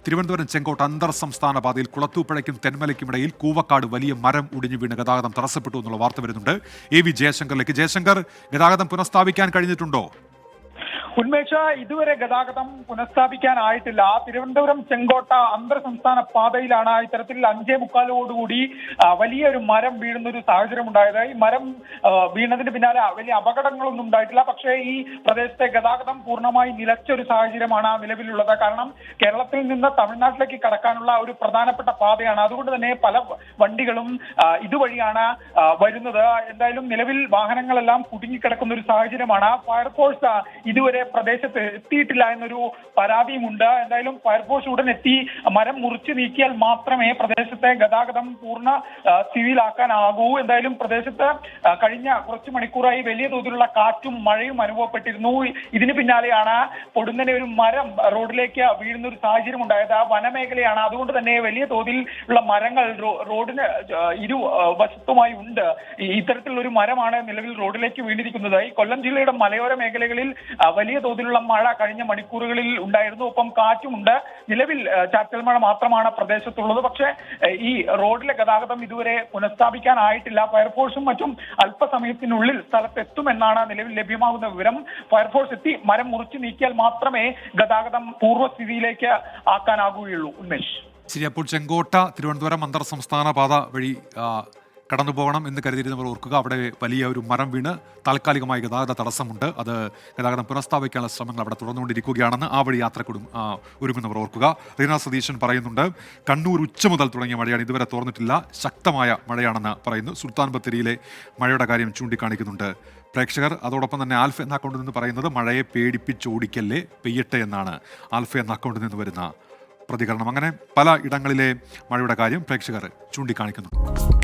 തിരുവനന്തപുരം ചെങ്കോട്ട അന്തർ സംസ്ഥാന പാതയിൽ കുളത്തൂപ്പുഴയ്ക്കും തെന്മലയ്ക്കുമിടയിൽ കൂവക്കാട് വലിയ മരം ഒടിഞ്ഞു വീണ് ഗതാഗതം തടസ്സപ്പെട്ടു എന്നുള്ള വാർത്ത വരുന്നുണ്ട്. AV ജയശങ്കറിലേക്ക്. ജയശങ്കർ, ഗതാഗതം പുനഃസ്ഥാപിക്കാൻ കഴിഞ്ഞിട്ടുണ്ടോ? ഉന്മേഷ, ഇതുവരെ ഗതാഗതം പുനഃസ്ഥാപിക്കാനായിട്ടില്ല. തിരുവനന്തപുരം ചെങ്കോട്ട അന്തർ സംസ്ഥാന പാതയിലാണ് ഇത്തരത്തിൽ 5:45 വലിയൊരു മരം വീഴുന്ന ഒരു സാഹചര്യം ഉണ്ടായത്. ഈ മരം വീണതിന് പിന്നാലെ വലിയ അപകടങ്ങളൊന്നും ഉണ്ടായിട്ടില്ല. പക്ഷേ ഈ പ്രദേശത്തെ ഗതാഗതം പൂർണ്ണമായി നിലച്ച ഒരു സാഹചര്യമാണ് നിലവിലുള്ളത്. കാരണം കേരളത്തിൽ നിന്ന് തമിഴ്നാട്ടിലേക്ക് കടക്കാനുള്ള ഒരു പ്രധാനപ്പെട്ട പാതയാണ്. അതുകൊണ്ട് തന്നെ പല വണ്ടികളും ഇതുവഴിയാണ് വരുന്നത്. എന്തായാലും നിലവിൽ വാഹനങ്ങളെല്ലാം കുടുങ്ങിക്കിടക്കുന്ന ഒരു സാഹചര്യമാണ്. ഫയർഫോഴ്സ് ഇതുവരെ പ്രദേശത്ത് എത്തിയിട്ടില്ല എന്നൊരു പരാതിയുമുണ്ട്. എന്തായാലും ഫയർഫോഴ്സ് ഉടൻ എത്തി മരം മുറിച്ചു നീക്കിയാൽ മാത്രമേ പ്രദേശത്തെ ഗതാഗതം പൂർണ്ണ സ്ഥിതിയിലാക്കാനാകൂ. എന്തായാലും പ്രദേശത്ത് കഴിഞ്ഞ കുറച്ച് മണിക്കൂറായി വലിയ തോതിലുള്ള കാറ്റും മഴയും അനുഭവപ്പെട്ടിരുന്നു. ഇതിന് പിന്നാലെയാണ് പൊടുന്നനെ ഒരു മരം റോഡിലേക്ക് വീഴുന്ന ഒരു സാഹചര്യം ഉണ്ടായത്. വനമേഖലയാണ്, അതുകൊണ്ട് തന്നെ വലിയ തോതിൽ ഉള്ള മരങ്ങൾ റോഡിന് ഇരുവശത്തുമായി ഉണ്ട്. ഇത്തരത്തിലുള്ള ഒരു മരമാണ് നിലവിൽ റോഡിലേക്ക് വീണിരിക്കുന്നത്. ഈ കൊല്ലം ജില്ലയുടെ മലയോര മേഖലകളിൽ വലിയ തോതിലുള്ള മഴ കഴിഞ്ഞ മണിക്കൂറുകളിൽ ഉണ്ടായിരുന്നു. ഒപ്പം കാറ്റുമുണ്ട്. നിലവിൽ ചാറ്റൽ മഴ മാത്രമാണ് പ്രദേശത്തുള്ളത്. പക്ഷേ ഈ റോഡിലെ ഗതാഗതം ഇതുവരെ പുനഃസ്ഥാപിക്കാനായിട്ടില്ല. ഫയർഫോഴ്സും മറ്റും അല്പസമയത്തിനുള്ളിൽ സ്ഥലത്തെത്തുമെന്നാണ് നിലവിൽ ലഭ്യമാകുന്ന വിവരം. ഫയർഫോഴ്സ് എത്തി മരം മുറിച്ചു നീക്കിയാൽ മാത്രമേ ഗതാഗതം പൂർവ്വസ്ഥിതിയിലേക്ക് ആക്കാനാകുകയുള്ളൂ. ഉന്മേഷ്, ശരി. അപ്പോൾ ചെങ്കോട്ട തിരുവനന്തപുരം അന്തർ സംസ്ഥാന പാത വഴി കടന്നു പോകണം എന്ന് കരുതിയിരുന്നവർ ഓർക്കുക, അവിടെ വലിയ ഒരു മരം വീണ് താൽക്കാലികമായി ഗതാഗത തടസ്സമുണ്ട്. അത് ഗതാഗതം പുനഃസ്ഥാപിക്കാനുള്ള ശ്രമങ്ങൾ അവിടെ തുടർന്നുകൊണ്ടിരിക്കുകയാണെന്ന് ആ വഴി യാത്രക്കൊടും ഒരുങ്ങുന്നവർ ഓർക്കുക. റീന സതീശൻ പറയുന്നുണ്ട്, കണ്ണൂർ ഉച്ച മുതൽ തുടങ്ങിയ മഴയാണ്, ഇതുവരെ തോർന്നിട്ടില്ല, ശക്തമായ മഴയാണെന്ന് പറയുന്നു. സുൽത്താൻ ബത്തേരിയിലെ മഴയുടെ കാര്യം ചൂണ്ടിക്കാണിക്കുന്നുണ്ട് പ്രേക്ഷകർ. അതോടൊപ്പം തന്നെ ആൽഫ എന്ന അക്കൗണ്ടിൽ നിന്ന് പറയുന്നത്, മഴയെ പേടിപ്പിച്ചോടിക്കല്ലേ, പെയ്യട്ടെ എന്നാണ് ആൽഫ എന്ന അക്കൗണ്ടിൽ നിന്ന് വരുന്ന പ്രതികരണം. അങ്ങനെ പല ഇടങ്ങളിലെ മഴയുടെ കാര്യം പ്രേക്ഷകർ ചൂണ്ടിക്കാണിക്കുന്നുണ്ട്.